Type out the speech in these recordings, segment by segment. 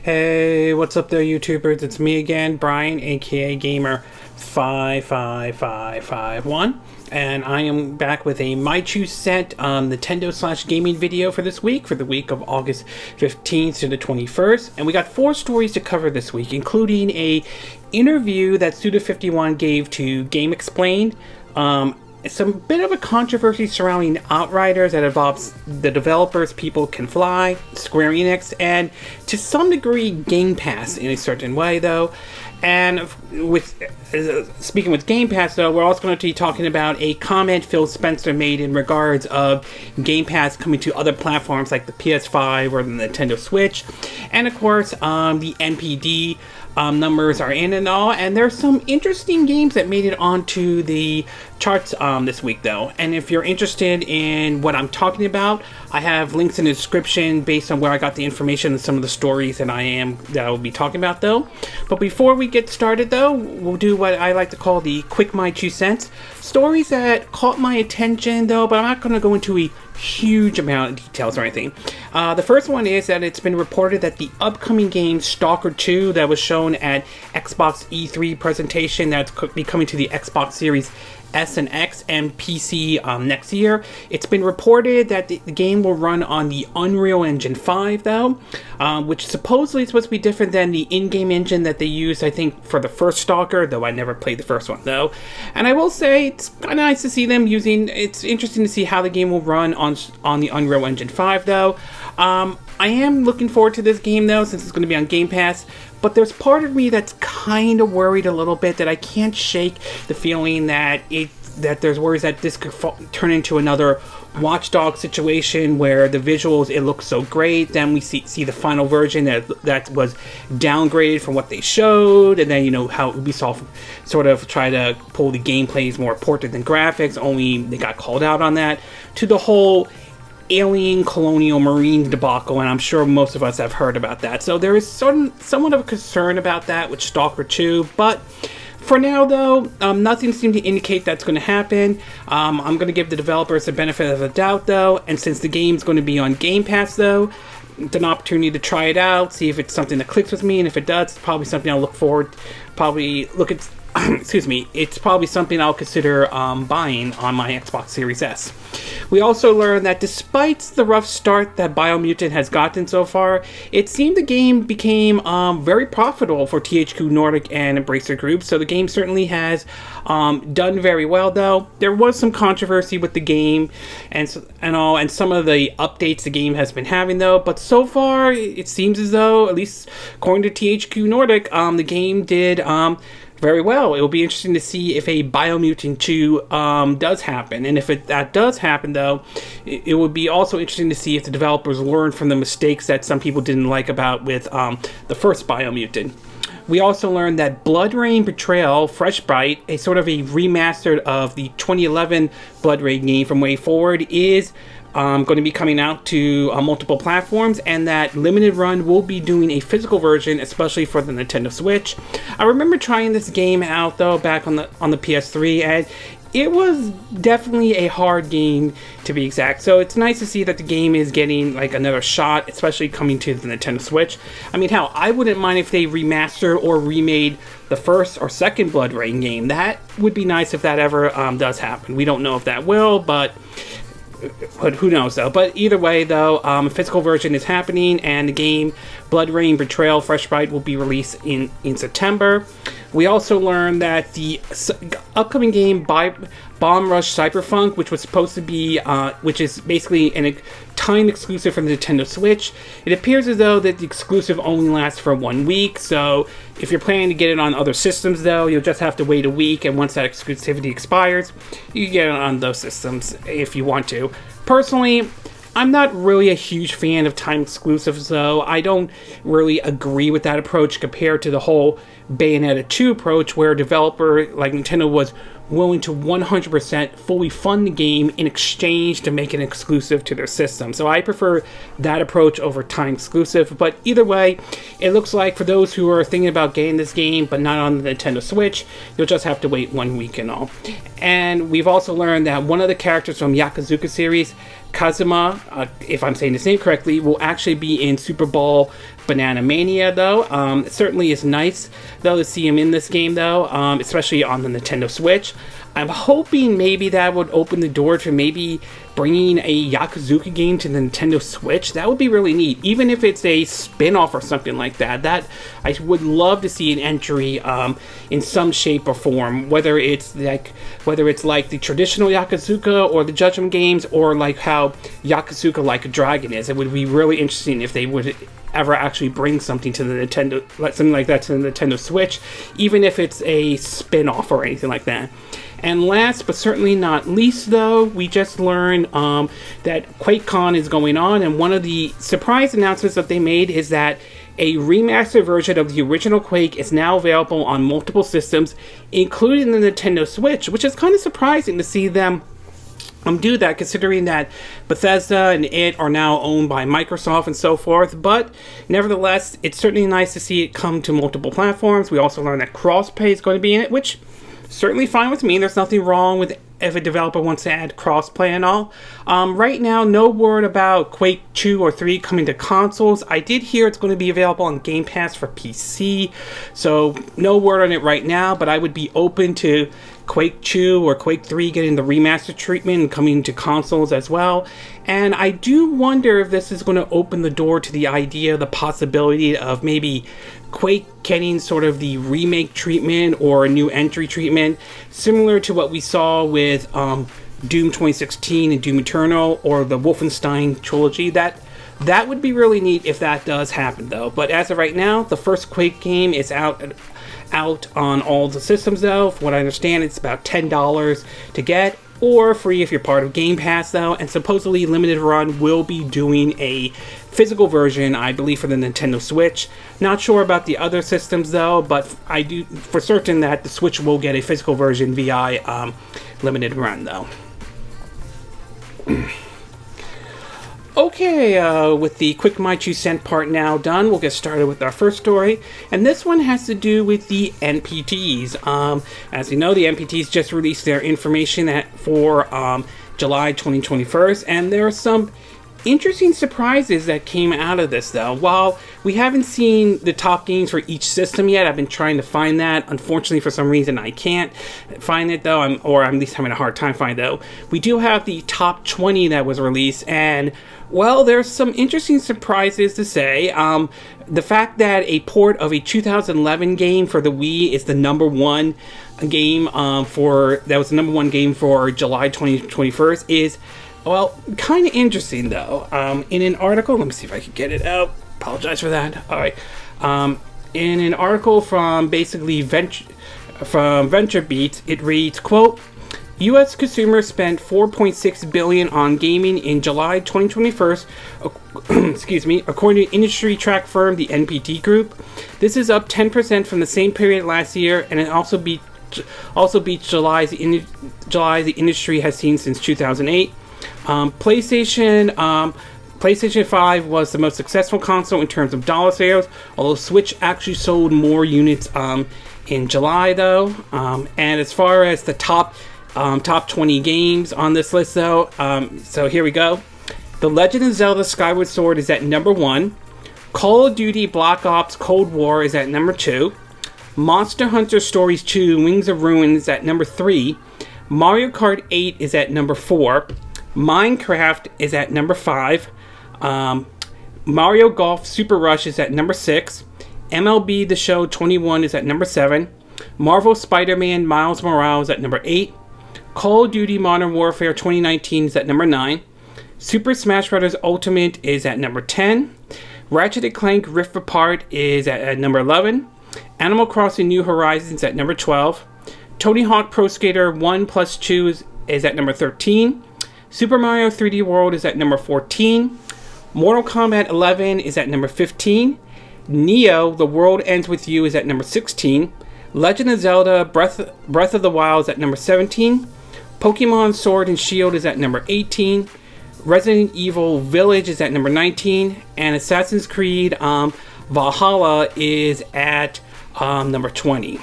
Hey, what's up there, YouTubers? It's me again, Brian, aka Gamer55551, and I am back with a My Two Cent Nintendo/gaming video for this week, for the week of August 15th to the 21st. And we got 4 stories to cover this week, including a interview that Suda51 gave to Game Explained, some bit of a controversy surrounding Outriders that involves the developers People Can Fly, Square Enix, and to some degree Game Pass in a certain way though. And with speaking with Game Pass though, we're also going to be talking about a comment Phil Spencer made in regards of Game Pass coming to other platforms like the PS5 or the Nintendo Switch. And of course, the NPD numbers are in and all, and there's some interesting games that made it onto the charts this week though. And if you're interested in what I'm talking about, I have links in the description based on where I got the information and some of the stories that I will be talking about though. But before we get started though, we'll do what I like to call the quick My 2 cents. Stories that caught my attention though, but I'm not going to go into a huge amount of details or anything. The first one is that it's been reported that the upcoming game Stalker 2 that was shown at Xbox E3 presentation that's be coming to the Xbox Series S and X and PC next year. It's been reported that the game will run on the Unreal Engine 5 though, which supposedly is supposed to be different than the in-game engine that they used, I think, for the first Stalker, though I never played the first one though. And I will say it's kind of nice to see them using, it's interesting to see how the game will run on the Unreal Engine 5 though. I am looking forward to this game though, since it's going to be on Game Pass. But there's part of me that's kind of worried a little bit that I can't shake the feeling that there's worries that this could turn into another Watch Dogs situation where the visuals, it looks so great, then we see the final version that was downgraded from what they showed, and then you know how Ubisoft sort of try to pull the gameplays more portrait than graphics, only they got called out on that, to the whole alien colonial marine debacle, and I'm sure most of us have heard about that. So there is somewhat of a concern about that with Stalker 2, but for now though, nothing seems to indicate that's going to happen. I'm going to give the developers the benefit of the doubt though, and since the game's going to be on Game Pass though, it's an opportunity to try it out, see if it's something that clicks with me, and if it does, it's probably something I'll excuse me, it's probably something I'll consider buying on my Xbox Series S. We also learned that despite the rough start that Biomutant has gotten so far, it seemed the game became very profitable for THQ Nordic and Embracer Group, so the game certainly has done very well though. There was some controversy with the game and some of the updates the game has been having though, but so far it seems as though, at least according to THQ Nordic, the game did very well. It will be interesting to see if a Biomutant 2 does happen, and if that does happen though, it would be also interesting to see if the developers learn from the mistakes that some people didn't like about with the first Biomutant. We also learned that Blood Rain Betrayal Freshbite, a sort of a remastered of the 2011 Blood Rain game from Way Forward, is going to be coming out to multiple platforms, and that Limited Run will be doing a physical version, especially for the Nintendo Switch. I remember trying this game out though back on the PS3, and it was definitely a hard game to be exact. So it's nice to see that the game is getting like another shot, especially coming to the Nintendo Switch. I mean, hell, I wouldn't mind if they remaster or remade the first or second Blood Rain game. That would be nice if that ever does happen. We don't know if that will, but who knows though. But either way though, a physical version is happening, and the game Blood Rain Betrayal Freshbite will be released in September. We also learned that the upcoming game Bomb Rush Cyberpunk, which was supposed to be, which is basically a time exclusive for the Nintendo Switch, it appears as though that the exclusive only lasts for 1 week. So if you're planning to get it on other systems though, you'll just have to wait a week, and once that exclusivity expires, you can get it on those systems if you want to. Personally, I'm not really a huge fan of time exclusives though. I don't really agree with that approach compared to the whole Bayonetta 2 approach, where a developer like Nintendo was willing to 100% fully fund the game in exchange to make it exclusive to their system. So I prefer that approach over time exclusive. But either way, it looks like for those who are thinking about getting this game but not on the Nintendo Switch, you'll just have to wait 1 week and all. And we've also learned that one of the characters from Yakuza series Kazuma, if I'm saying his name correctly, will actually be in Super Bowl Banana Mania, though. It certainly is nice, though, to see him in this game, though, especially on the Nintendo Switch. I'm hoping maybe that would open the door to maybe bringing a Yakuza game to the Nintendo Switch. That would be really neat, even if it's a spin-off or something like that. That I would love to see an entry in some shape or form, whether it's like the traditional Yakuza or the Judgment games, or like how Yakuza Like a Dragon is. It would be really interesting if they would ever actually bring something to the Nintendo, something like that to the Nintendo Switch, even if it's a spin-off or anything like that. And last but certainly not least, though, we just learned that QuakeCon is going on, and one of the surprise announcements that they made is that a remastered version of the original Quake is now available on multiple systems, including the Nintendo Switch, which is kind of surprising to see them do that, considering that Bethesda and it are now owned by Microsoft and so forth. But nevertheless, it's certainly nice to see it come to multiple platforms. We also learned that crossplay is going to be in it, which certainly fine with me. There's nothing wrong with if a developer wants to add crossplay and all. Right now, no word about Quake 2 or 3 coming to consoles. I did hear it's going to be available on Game Pass for PC, so no word on it right now, but I would be open to Quake 2 or Quake 3 getting the remastered treatment and coming to consoles as well. And I do wonder if this is going to open the door to the idea, the possibility of maybe Quake getting sort of the remake treatment or a new entry treatment, similar to what we saw with Doom 2016 and Doom Eternal, or the Wolfenstein trilogy. That would be really neat if that does happen, though. But as of right now, the first Quake game is out on all the systems, though. From what I understand, it's about $10 to get, or free if you're part of Game Pass, though. And supposedly Limited Run will be doing a physical version, I believe, for the Nintendo Switch. Not sure about the other systems, though, but I do for certain that the Switch will get a physical version via Limited Run, though. Okay, with the quick My 2 cent part now done, we'll get started with our first story. And this one has to do with the NPTs. As you know, the NPTs just released their information for July 2021, and there are some interesting surprises that came out of this, though. While we haven't seen the top games for each system yet, I've been trying to find that. Unfortunately, for some reason, I can't find it, though, or I'm at least having a hard time finding it, though. We do have the top 20 that was released, and, well, there's some interesting surprises to say. The fact that a port of a 2011 game for the Wii is the number one game that was the number one game for July 2021 is, well, kind of interesting, though. In an article, let me see if I can get it out. Apologize for that. All right. In an article from basically VentureBeat, it reads, quote, U.S. consumers spent $4.6 billion on gaming in July 2021, excuse me, according to industry track firm the NPD Group. This is up 10% from the same period last year, and it also beats July the industry has seen since 2008. PlayStation 5 was the most successful console in terms of dollar sales, although Switch actually sold more units in July, though. And as far as the top 20 games on this list, though, so here we go. The Legend of Zelda Skyward Sword is at number 1. Call of Duty Black Ops Cold War is at number 2. Monster Hunter Stories 2 Wings of Ruin is at number 3. Mario Kart 8 is at number 4. Minecraft is at number 5. Mario Golf Super Rush is at number 6. MLB The Show 21 is at number 7. Marvel Spider-Man Miles Morales at number 8. Call of Duty Modern Warfare 2019 is at number 9. Super Smash Bros. Ultimate is at number 10. Ratchet & Clank Rift Apart is at number 11. Animal Crossing New Horizons at number 12. Tony Hawk Pro Skater 1+2 is at number 13. Super Mario 3D World is at number 14. Mortal Kombat 11 is at number 15. Neo, The World Ends With You is at number 16. Legend of Zelda Breath of the Wild is at number 17. Pokemon Sword and Shield is at number 18. Resident Evil Village is at number 19. And Assassin's Creed Valhalla is at number 20.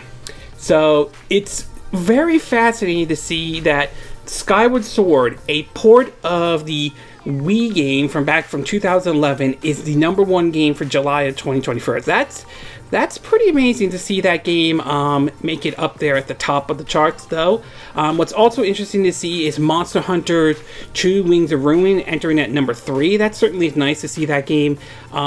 So it's very fascinating to see that Skyward Sword, a port of the Wii game from back from 2011 is the #1 game for July of 2024. That's pretty amazing to see that game make it up there at the top of the charts, though. What's also interesting to see is Monster Hunter 2 Wings of Ruin entering at #3. That certainly is nice to see that game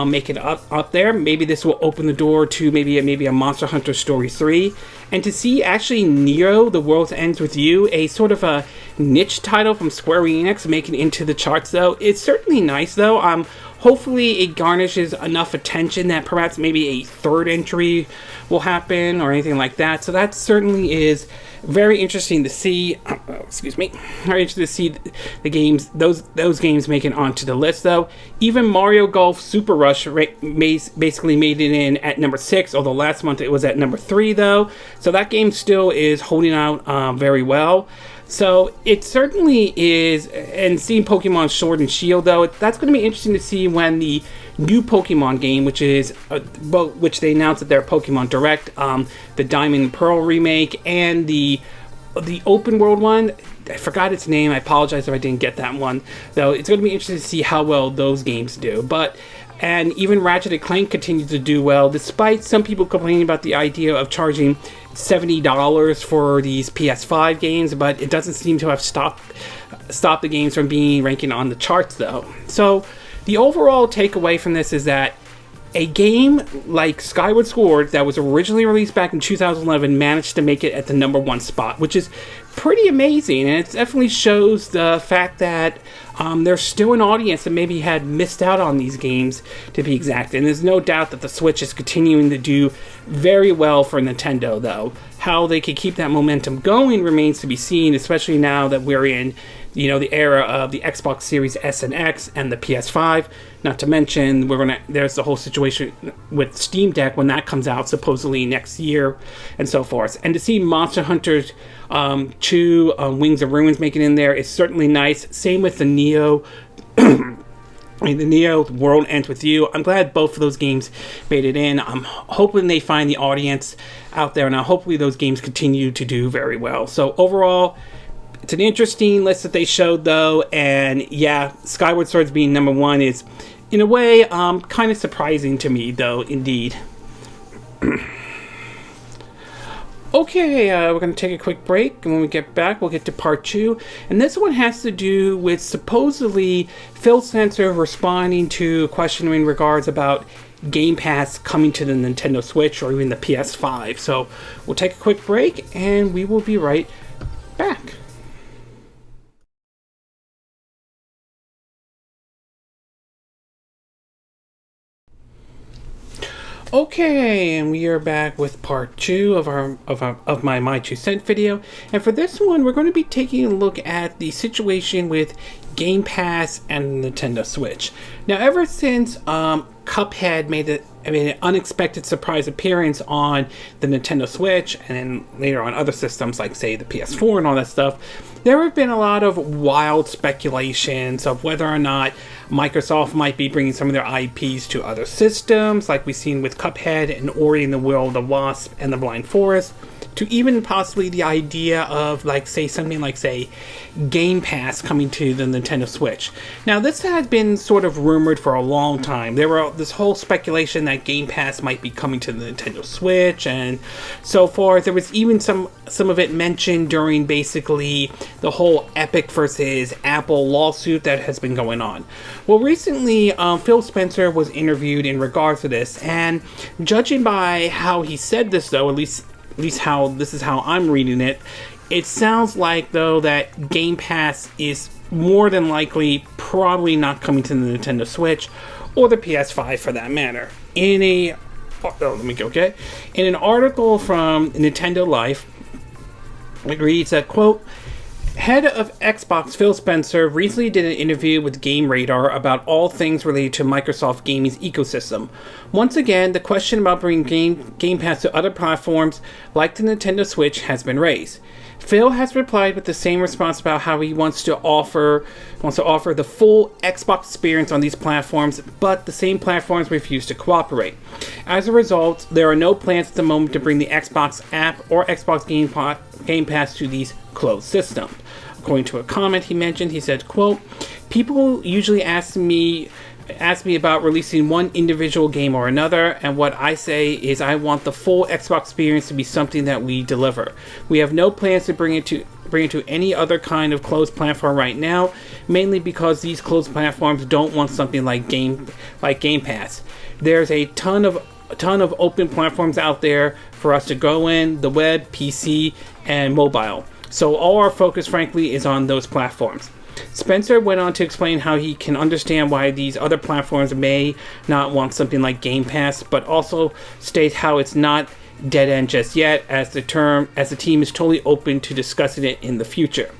make it up there. Maybe this will open the door to maybe a Monster Hunter Story 3. And to see actually Nero, The World Ends With You, a sort of a niche title from Square Enix, make it into the charts, though. It's certainly nice, though. Hopefully it garnishes enough attention that perhaps maybe a third entry will happen or anything like that. So that certainly is very interesting to see. Excuse me. Very interesting to see the games, those games making it onto the list, though. Even Mario Golf Super Rush basically made it in at #6, although last month it was at #3, though. So that game still is holding out very well. So it certainly is, and seeing Pokemon Sword and Shield, though, that's going to be interesting to see when the new Pokemon game, which they announced at their Pokemon Direct, the Diamond and Pearl remake, and the open world one. I forgot its name. I apologize if I didn't get that one, though. It's going to be interesting to see how well those games do. And even Ratchet & Clank continues to do well, despite some people complaining about the idea of charging $70 for these PS5 games, but it doesn't seem to have stopped the games from being ranking on the charts, though. So the overall takeaway from this is that a game like Skyward Sword that was originally released back in 2011 managed to make it at the #1 spot, which is pretty amazing, and it definitely shows the fact that there's still an audience that maybe had missed out on these games, to be exact. And there's no doubt that the Switch is continuing to do very well for Nintendo, though. How they can keep that momentum going remains to be seen, especially now that we're in, the era of the Xbox Series S and X and the PS5. Not to mention, there's the whole situation with Steam Deck when that comes out supposedly next year, and so forth. And to see Monster Hunter 2 Wings of Ruins making in there is certainly nice. Same with the Neo. The Neo World Ends With You. I'm glad both of those games made it in. I'm hoping they find the audience out there, and hopefully those games continue to do very well. So overall, it's an interesting list that they showed, though, and yeah, Skyward Sword's being #1 is, in a way, kind of surprising to me, though, indeed. Okay, we're going to take a quick break, and when we get back, we'll get to part 2. And this one has to do with supposedly Phil Spencer responding to a question in regards about Game Pass coming to the Nintendo Switch or even the PS5. So we'll take a quick break, and we will be right back. Okay, and we are back with part 2 of my 2 cent video, and for this one we're going to be taking a look at the situation with Game Pass and Nintendo Switch. Now, ever since Cuphead made an unexpected surprise appearance on the Nintendo Switch, and then later on other systems like, say, the PS4 and all that stuff, there have been a lot of wild speculations of whether or not Microsoft might be bringing some of their IPs to other systems, like we've seen with Cuphead and Ori and the Will of the Wasp and the Blind Forest, to even possibly the idea of, like, say, something like, say, Game Pass coming to the Nintendo Switch. Now, this has been sort of rumored for a long time. There were this whole speculation that Game Pass might be coming to the Nintendo Switch and so forth. There was even some of it mentioned during basically the whole Epic versus Apple lawsuit that has been going on. Well, recently, Phil Spencer was interviewed in regards to this, and judging by how he said this, though, at least how this is how I'm reading it, it sounds like, though, that Game Pass is more than likely probably not coming to the Nintendo Switch or the PS5 for that matter. In an article from Nintendo Life, it reads that, quote, head of Xbox Phil Spencer recently did an interview with Game Radar about all things related to Microsoft Gaming's ecosystem. Once again, the question about bringing Game Pass to other platforms like the Nintendo Switch has been raised. Phil has replied with the same response about how he wants to offer the full Xbox experience on these platforms, but the same platforms refuse to cooperate. As a result, there are no plans at the moment to bring the Xbox app or Xbox Game Pass to these closed systems. According to a comment he mentioned, he said, quote, People usually ask me about releasing one individual game or another, and what I say is I want the full Xbox experience to be something that we deliver. We have no plans to bring it to any other kind of closed platform right now, mainly because these closed platforms don't want something like Game Pass. There's a ton of open platforms out there for us to go in: the web, PC, and mobile. So all our focus, frankly, is on those platforms. Spencer went on to explain how he can understand why these other platforms may not want something like Game Pass, but also state how it's not dead end just yet, as the team is totally open to discussing it in the future.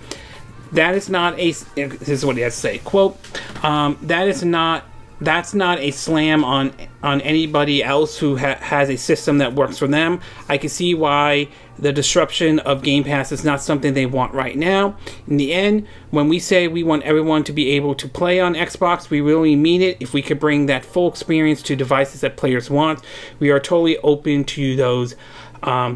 This is what he has to say. Quote, that's not a slam on anybody else who has a system that works for them. I can see why the disruption of Game Pass is not something they want right now. In the end, when we say we want everyone to be able to play on Xbox, we really mean it. If we could bring that full experience to devices that players want, we are totally open to those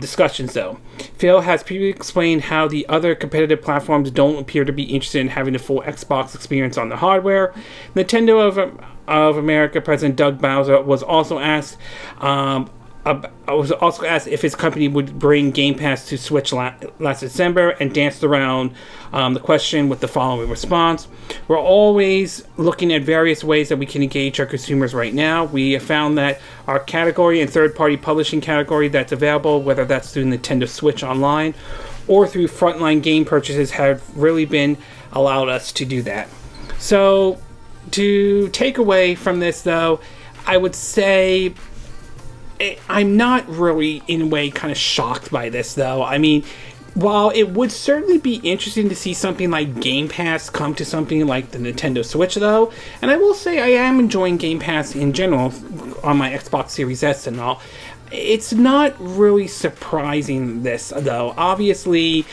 discussions, though. Phil has previously explained how the other competitive platforms don't appear to be interested in having the full Xbox experience on the hardware. Nintendo of America President Doug Bowser was also asked if his company would bring Game Pass to Switch last December, and danced around the question with the following response: "We're always looking at various ways that we can engage our consumers right now. We have found that our category and third-party publishing category that's available, whether that's through Nintendo Switch Online or through frontline game purchases, have really been allowed us to do that." So, to take away from this, though, I would say I'm not really, in a way, kind of shocked by this, though. I mean, while it would certainly be interesting to see something like Game Pass come to something like the Nintendo Switch, though, and I will say I am enjoying Game Pass in general on my Xbox Series S and all, it's not really surprising this, though. Obviously,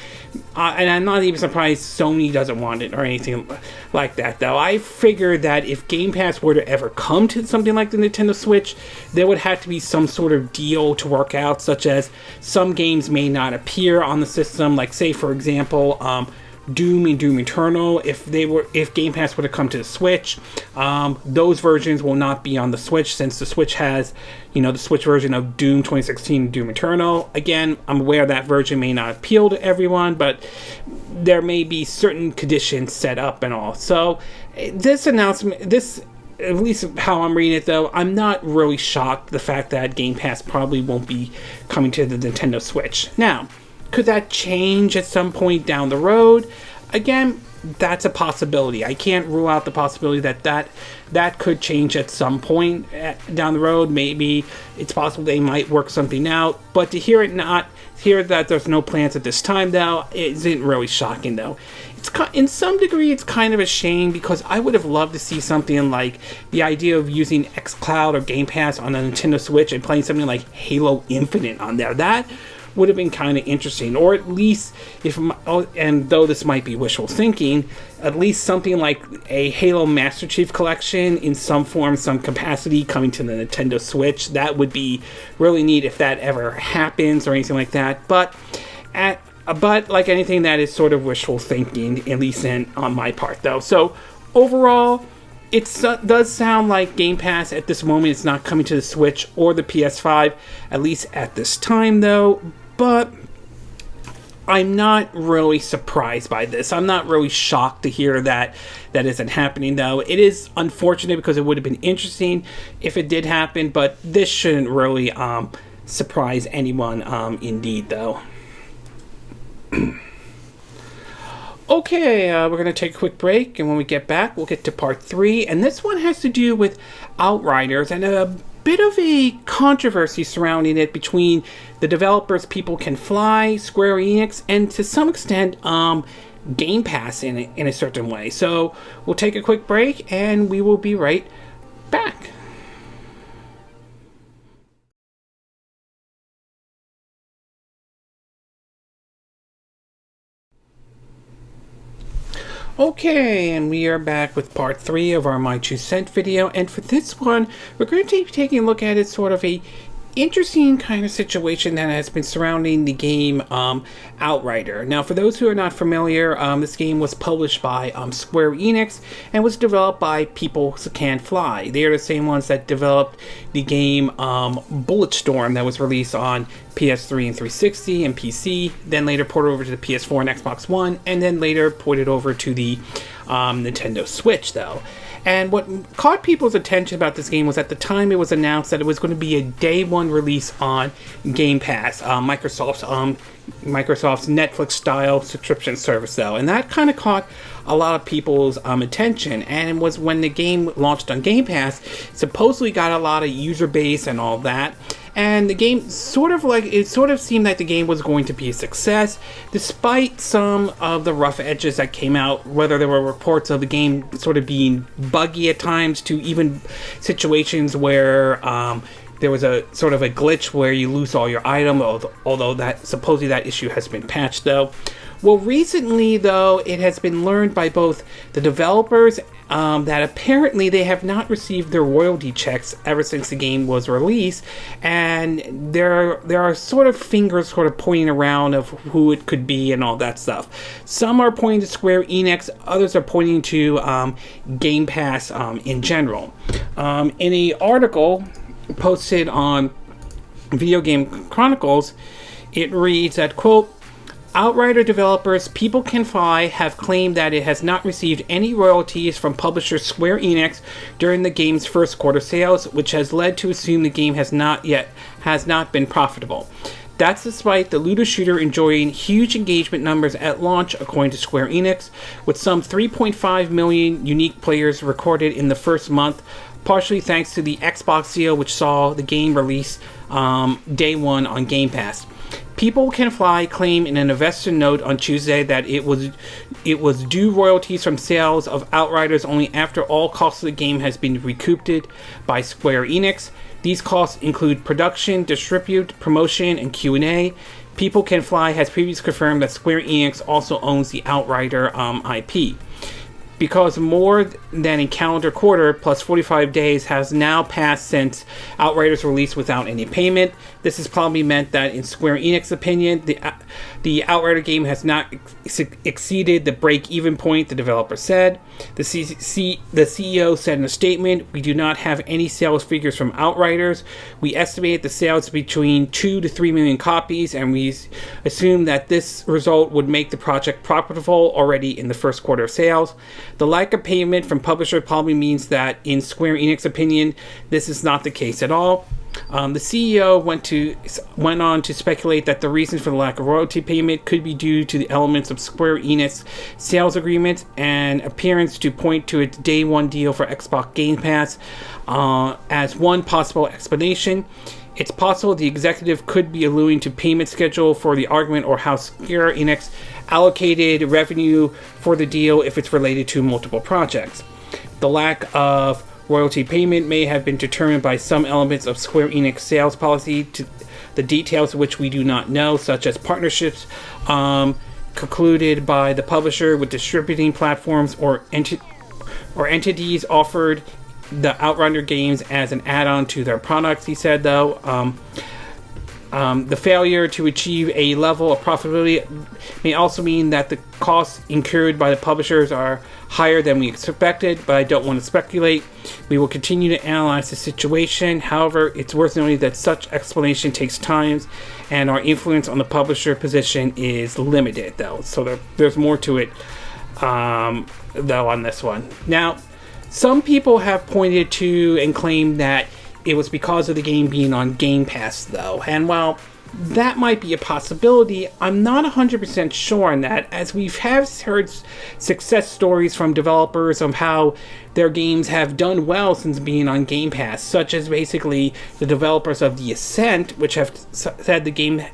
and I'm not even surprised Sony doesn't want it or anything like that, though. I figured that if Game Pass were to ever come to something like the Nintendo Switch, there would have to be some sort of deal to work out, such as some games may not appear on the system, like, say, for example, Doom and Doom Eternal. If Game Pass were to come to the Switch, those versions will not be on the Switch, since the Switch has, the Switch version of Doom 2016 and Doom Eternal. Again, I'm aware that version may not appeal to everyone, but there may be certain conditions set up and all. So this announcement, at least how I'm reading it, though, I'm not really shocked the fact that Game Pass probably won't be coming to the Nintendo Switch. Now, could that change at some point down the road? Again, that's a possibility. I can't rule out the possibility that could change at some point down the road. Maybe it's possible they might work something out. But to hear that there's no plans at this time, though, isn't really shocking, though. In some degree, it's kind of a shame, because I would have loved to see something like the idea of using xCloud or Game Pass on a Nintendo Switch and playing something like Halo Infinite on there. That would have been kind of interesting, or at least, and though this might be wishful thinking, at least something like a Halo Master Chief Collection in some form, some capacity, coming to the Nintendo Switch. That would be really neat if that ever happens or anything like that. But like anything, that is sort of wishful thinking, at least on my part, though. So overall, it does sound like Game Pass at this moment is not coming to the Switch or the PS5, at least at this time, though. But I'm not really surprised by this. I'm not really shocked to hear that isn't happening, though. It is unfortunate, because it would have been interesting if it did happen, but this shouldn't really surprise anyone, indeed, though. Okay, we're going to take a quick break, and when we get back, we'll get to part 3, and this one has to do with Outriders and a bit of a controversy surrounding it between the developers People Can Fly, Square Enix, and to some extent, Game Pass in a certain way. So we'll take a quick break, and we will be right back. Okay, and we are back with part 3 of our My 2 Cent video, and for this one, we're going to be taking a look at it sort of a interesting kind of situation that has been surrounding the game Outrider. Now, for those who are not familiar, this game was published by Square Enix and was developed by People Can Fly. They are the same ones that developed the game Bulletstorm that was released on PS3 and 360 and PC, then later ported over to the PS4 and Xbox One, and then later ported over to the Nintendo Switch, though. And what caught people's attention about this game was at the time it was announced that it was going to be a day one release on Game Pass, Microsoft's Netflix-style subscription service, though. And that kind of caught a lot of people's attention. And it was when the game launched on Game Pass, supposedly got a lot of user base and all that. And the game sort of seemed like the game was going to be a success, despite some of the rough edges that came out, whether there were reports of the game sort of being buggy at times, to even situations where there was a sort of a glitch where you lose all your items, although that supposedly that issue has been patched, though. Well, recently, though, it has been learned by both the developers that apparently they have not received their royalty checks ever since the game was released, and there are sort of fingers sort of pointing around of who it could be and all that stuff. Some are pointing to Square Enix, others are pointing to Game Pass in general. In an article posted on Video Game Chronicles, it reads that, quote, Outrider developers People Can Fly have claimed that it has not received any royalties from publisher Square Enix during the game's first quarter sales, which has led to assume the game has not been profitable. That's despite the looter shooter enjoying huge engagement numbers at launch, according to Square Enix, with some 3.5 million unique players recorded in the first month, partially thanks to the Xbox deal, which saw the game release day one on Game Pass. People Can Fly claim in an investor note on Tuesday that it was due royalties from sales of Outriders only after all costs of the game has been recouped by Square Enix. These costs include production, distribute, promotion, and Q&A. People Can Fly has previously confirmed that Square Enix also owns the Outrider IP. Because more than a calendar quarter plus 45 days has now passed since Outriders release without any payment, this has probably meant that, in Square Enix's opinion, the Outrider game has not exceeded the break-even point, the developer said. The CEO said in a statement, "We do not have any sales figures from Outriders. We estimate the sales between 2 to 3 million copies, and we assume that this result would make the project profitable already in the first quarter of sales. The lack of payment from publisher probably means that, in Square Enix's opinion, this is not the case at all." The CEO went on to speculate that the reason for the lack of royalty payment could be due to the elements of Square Enix sales agreement and appearance to point to its day one deal for Xbox Game Pass as one possible explanation. It's possible the executive could be alluding to payment schedule for the argument, or how Square Enix allocated revenue for the deal if it's related to multiple projects. The lack of royalty payment may have been determined by some elements of Square Enix sales policy, to the details of which we do not know, such as partnerships concluded by the publisher with distributing platforms or entities offered the Outrider games as an add-on to their products. He said, though, the failure to achieve a level of profitability may also mean that the costs incurred by the publishers are higher than we expected, but I don't want to speculate. We will continue to analyze the situation. However, it's worth noting that such explanation takes time, and our influence on the publisher position is limited, though. So there's more to it, though, on this one. Now, some people have pointed to and claimed that it was because of the game being on Game Pass, though. And while that might be a possibility, I'm not 100% sure on that, as we've heard success stories from developers of how their games have done well since being on Game Pass, such as basically the developers of The Ascent, which have said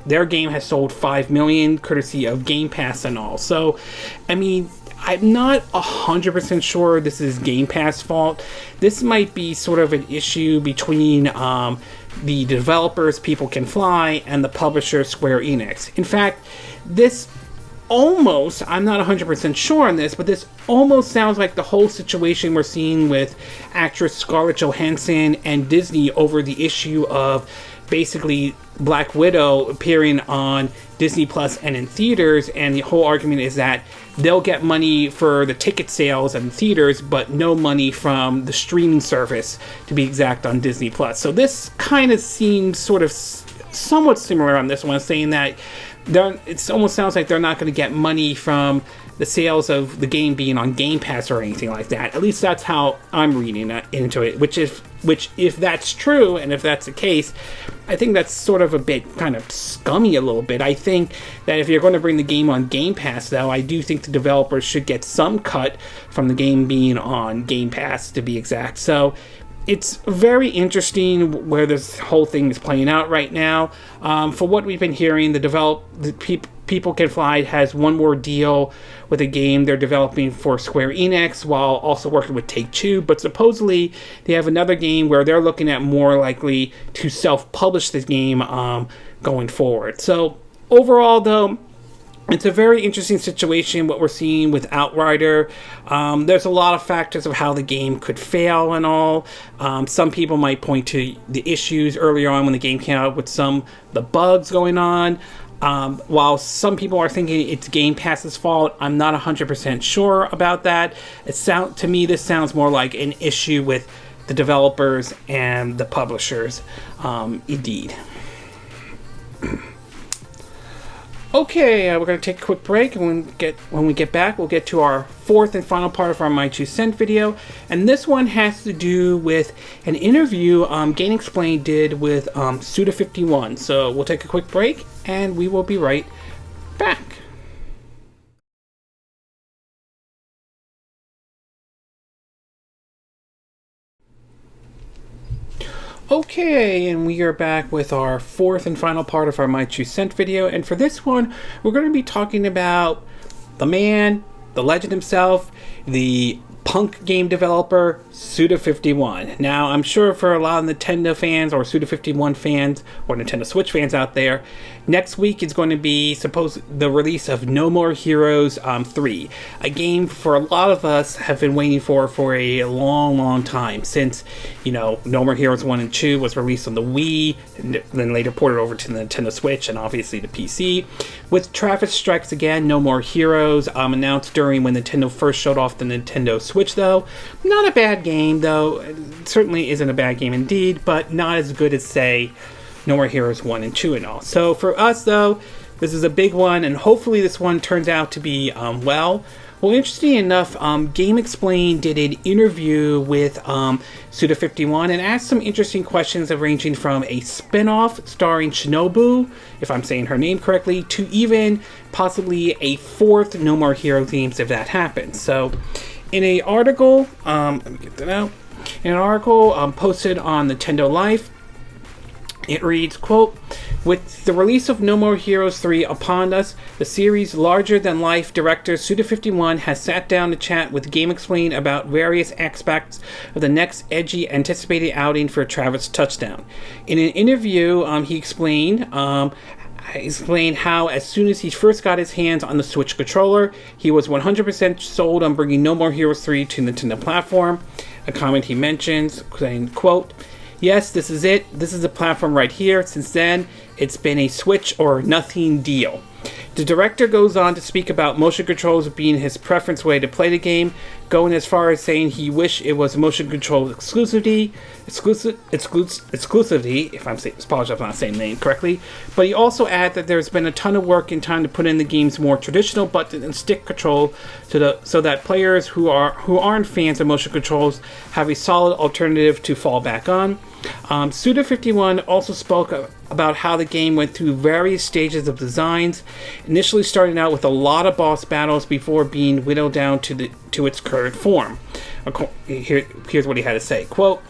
their game has sold 5 million courtesy of Game Pass and all. So, I mean, I'm not 100% sure this is Game Pass' fault. This might be sort of an issue between the developers, People Can Fly, and the publisher, Square Enix. In fact, this almost, I'm not 100% sure on this, but this almost sounds like the whole situation we're seeing with actress Scarlett Johansson and Disney over the issue of basically Black Widow appearing on Disney Plus and in theaters, and the whole argument is that they'll get money for the ticket sales and theaters, but no money from the streaming service, to be exact, on Disney Plus. So this kind of seems sort of somewhat similar on this one, saying that it almost sounds like they're not going to get money from the sales of the game being on Game Pass or anything like that. At least that's how I'm reading into it, which if that's true, and if that's the case, I think that's sort of a bit kind of scummy a little bit. I think that if you're going to bring the game on Game Pass, though, I do think the developers should get some cut from the game being on Game Pass, to be exact. So it's very interesting where this whole thing is playing out right now. For what we've been hearing, People Can Fly has one more deal with a game they're developing for Square Enix while also working with Take-Two, but supposedly they have another game where they're looking at more likely to self-publish the game going forward. So overall, though, it's a very interesting situation, what we're seeing with Outrider. There's a lot of factors of how the game could fail and all. Some people might point to the issues earlier on when the game came out with the bugs going on. While some people are thinking it's Game Pass's fault, I'm not 100% sure about that. To me, this sounds more like an issue with the developers and the publishers, indeed. Okay, we're going to take a quick break, and when we get back, we'll get to our fourth and final part of our My 2 Cent video, and this one has to do with an interview GameXplain did with Suda51. So we'll take a quick break, and we will be right back. Okay, and we are back with our fourth and final part of our My 2 Cent video, and for this one, we're going to be talking about the man, the legend himself, the punk game developer, Suda51. Now, I'm sure for a lot of Nintendo fans or Suda51 fans or Nintendo Switch fans out there, next week is going to be the release of No More Heroes 3, a game for a lot of us have been waiting for a long, long time, since, No More Heroes 1 and 2 was released on the Wii, and then later ported over to the Nintendo Switch and obviously the PC. With Travis Strikes Again, No More Heroes, announced during when Nintendo first showed off the Nintendo Switch, though. Not a bad game, though. It certainly isn't a bad game indeed, but not as good as, say, No More Heroes 1 and 2 and all. So for us, though, this is a big one, and hopefully this one turns out to be, well, interesting enough, GameXplain did an interview with Suda51 and asked some interesting questions ranging from a spin-off starring Shinobu, if I'm saying her name correctly, to even possibly a fourth No More Heroes games if that happens. So in an article, let me get that out. In an article posted on Nintendo Life, it reads, quote, "With the release of No More Heroes 3 upon us, the series' larger-than-life director Suda51 has sat down to chat with GameXplain about various aspects of the next edgy anticipated outing for Travis Touchdown. In an interview, he explained how as soon as he first got his hands on the Switch controller, he was 100% sold on bringing No More Heroes 3 to the Nintendo platform. A comment he mentions, saying, quote, "Yes, this is it. This is the platform right here. Since then, it's been a Switch or nothing deal." The director goes on to speak about motion controls being his preference way to play the game, going as far as saying he wished it was motion control exclusivity, if I'm saying, apologize if I'm not saying the name correctly, but he also added that there's been a ton of work and time to put in the game's more traditional button and stick control so that players who aren't fans of motion controls have a solid alternative to fall back on. Suda51 also spoke about how the game went through various stages of designs, initially starting out with a lot of boss battles before being whittled down to its current form. Here's what he had to say, quote,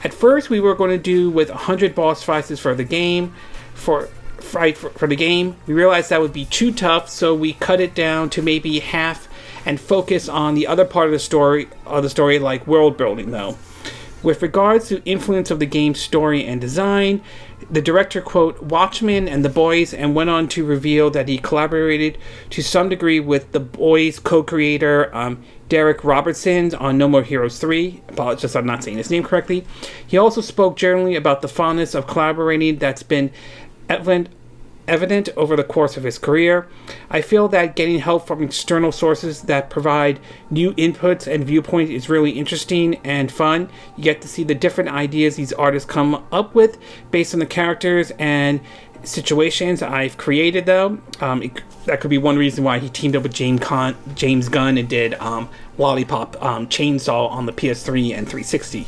"At first we were going to do with 100 boss fights for the game. For the game, we realized that would be too tough, so we cut it down to maybe half and focus on the other part of the story like world building, though. With regards to influence of the game's story and design, the director, quote, Watchmen and The Boys, and went on to reveal that he collaborated to some degree with The Boys co-creator Derek Robertson on No More Heroes 3. Apologies, I'm not saying his name correctly. He also spoke generally about the fondness of collaborating that's been evident over the course of his career. I feel that getting help from external sources that provide new inputs and viewpoints is really interesting and fun. You get to see the different ideas these artists come up with based on the characters and situations I've created, though. That could be one reason why he teamed up with James Gunn and did Lollipop Chainsaw on the PS3 and 360.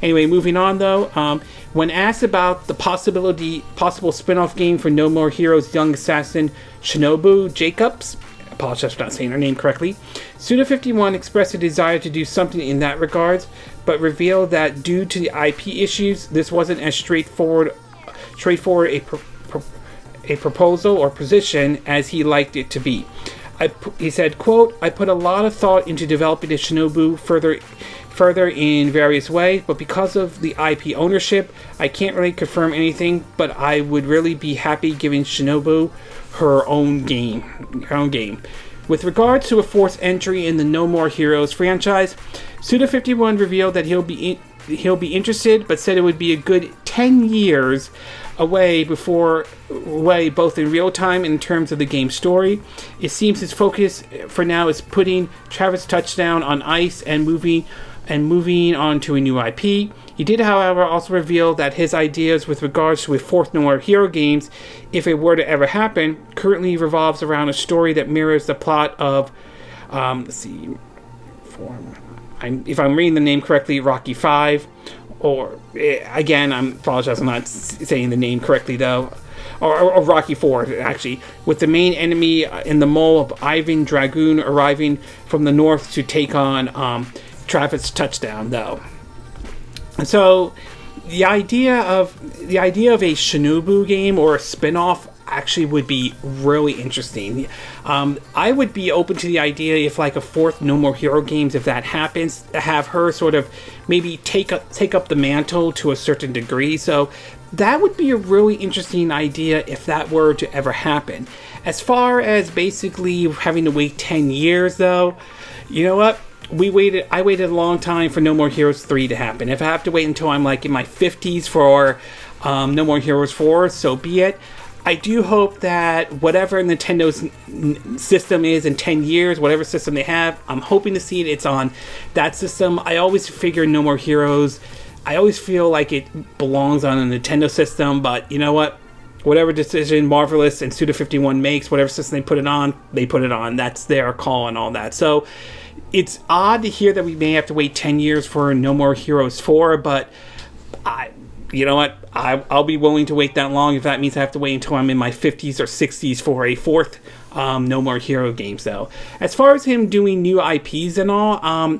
Anyway, moving on, though. When asked about the possible spin-off game for No More Heroes' young assassin Shinobu Jacobs, I apologize for not saying her name correctly, Suda51 expressed a desire to do something in that regards, but revealed that due to the IP issues, this wasn't as straightforward a proposal or position as he liked it to be. He said, quote, "I put a lot of thought into developing the Shinobu further in various ways, but because of the IP ownership, I can't really confirm anything, but I would really be happy giving Shinobu her own game. With regards to a fourth entry in the No More Heroes franchise, Suda51 revealed that he'll be interested, but said it would be a good 10 years away both in real time and in terms of the game's story. It seems his focus for now is putting Travis Touchdown on ice and moving on to a new IP. He did, however, also reveal that his ideas with regards to a fourth No More Hero games, if it were to ever happen, currently revolves around a story that mirrors the plot of, if I'm reading the name correctly, Rocky 5, or, again, I apologize, I'm not saying the name correctly, though, or Rocky 4, actually, with the main enemy in the mole of Ivan Dragoon arriving from the north to take on Travis Touchdown, though. So, the idea of a Shinobu game or a spin-off actually would be really interesting. I would be open to the idea if like a fourth No More Hero games, if that happens, to have her sort of maybe take up the mantle to a certain degree. So that would be a really interesting idea if that were to ever happen. As far as basically having to wait 10 years, though, you know what? I waited a long time for No More Heroes 3 to happen. If I have to wait until I'm like in my 50s for No More Heroes 4, so be it. I do hope that whatever Nintendo's system is in 10 years, whatever system they have, I'm hoping to see it's on that system. I always figure No More Heroes, I always feel like it belongs on a Nintendo system, but you know what? Whatever decision Marvelous and Suda51 makes, whatever system they put it on, they put it on. That's their call and all that. So it's odd to hear that we may have to wait 10 years for No More Heroes 4, but you know what? I'll be willing to wait that long if that means I have to wait until I'm in my 50s or 60s for a fourth No More Hero games, though. As far as him doing new IPs and all,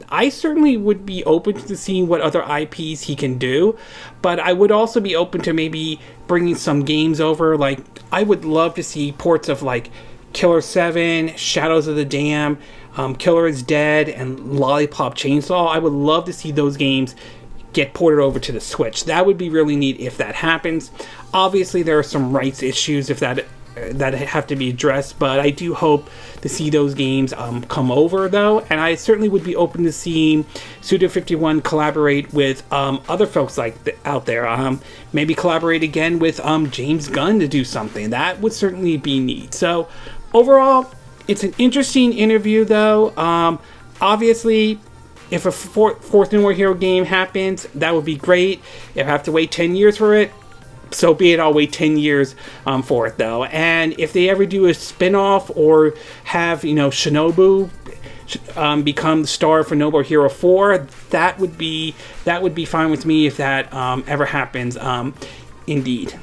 I certainly would be open to seeing what other IPs he can do, but I would also be open to maybe bringing some games over. Like, I would love to see ports of like Killer 7, Shadows of the Dam, Killer is Dead, and Lollipop Chainsaw. I would love to see those games get ported over to the Switch. That would be really neat if that happens. Obviously, there are some rights issues if that have to be addressed, but I do hope to see those games come over, though, and I certainly would be open to seeing Suda51 collaborate with other folks out there. Maybe collaborate again with James Gunn to do something. That would certainly be neat. So, overall, it's an interesting interview, though. Obviously, if a fourth No More Hero game happens, that would be great. If I have to wait 10 years for it, so be it. I'll wait 10 years for it, though. And if they ever do a spin-off or have, Shinobu become the star for No More Hero 4, that would be fine with me if that ever happens, indeed.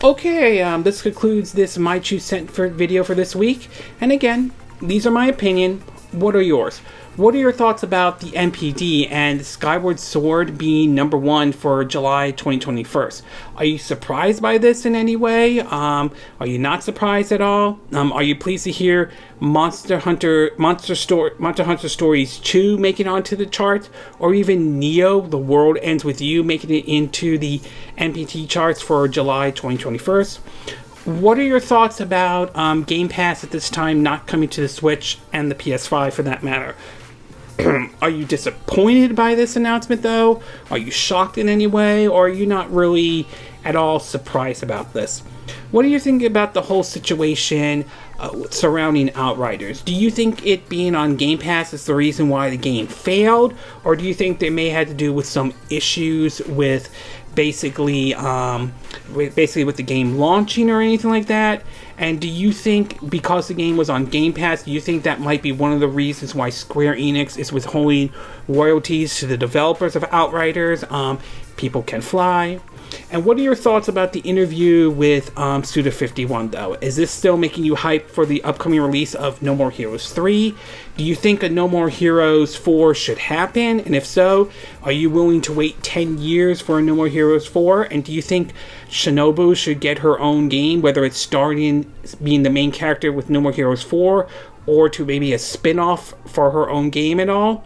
Okay, this concludes this My Two Cent video for this week. And again, these are my opinion. What are yours? What are your thoughts about the NPD and Skyward Sword being number 1 for July 2021? Are you surprised by this in any way? Are you not surprised at all? Are you pleased to hear Monster Hunter Stories 2 making it onto the charts? Or even Neo, The World Ends With You making it into the NPD charts for July 2021? What are your thoughts about Game Pass at this time not coming to the Switch and the PS5 for that matter? Are you disappointed by this announcement, though? Are you shocked in any way? Or are you not really at all surprised about this? What do you think about the whole situation surrounding Outriders? Do you think it being on Game Pass is the reason why the game failed? Or do you think they may have to do with some issues with basically with the game launching or anything like that? And do you think because the game was on Game Pass, do you think that might be one of the reasons why Square Enix is withholding royalties to the developers of Outriders? People Can Fly. And what are your thoughts about the interview with Suda 51, though? Is this still making you hyped for the upcoming release of No More Heroes 3? Do you think a No More Heroes 4 should happen? And if so, are you willing to wait 10 years for a No More Heroes 4? And do you think Shinobu should get her own game, whether it's starting being the main character with No More Heroes 4, or to maybe a spin-off for her own game at all?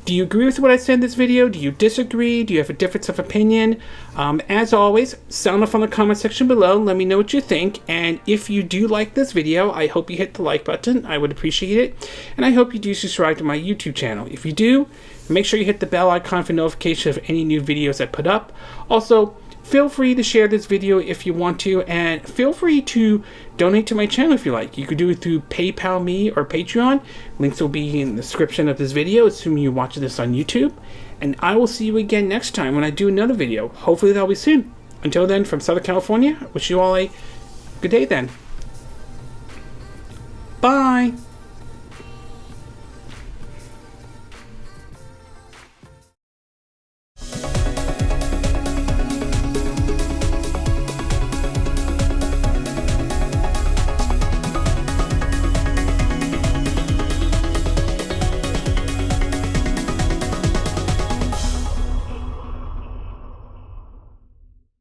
Do you agree with what I said in this video? Do you disagree? Do you have a difference of opinion? As always, sound off on the comment section below. Let me know what you think. And if you do like this video, I hope you hit the like button. I would appreciate it. And I hope you do subscribe to my YouTube channel. If you do, make sure you hit the bell icon for notification of any new videos I put up. Also, feel free to share this video if you want to, and feel free to donate to my channel if you like. You could do it through PayPal Me or Patreon. Links will be in the description of this video, assuming you're watching this on YouTube. And I will see you again next time when I do another video. Hopefully that'll be soon. Until then, from Southern California, I wish you all a good day then. Bye!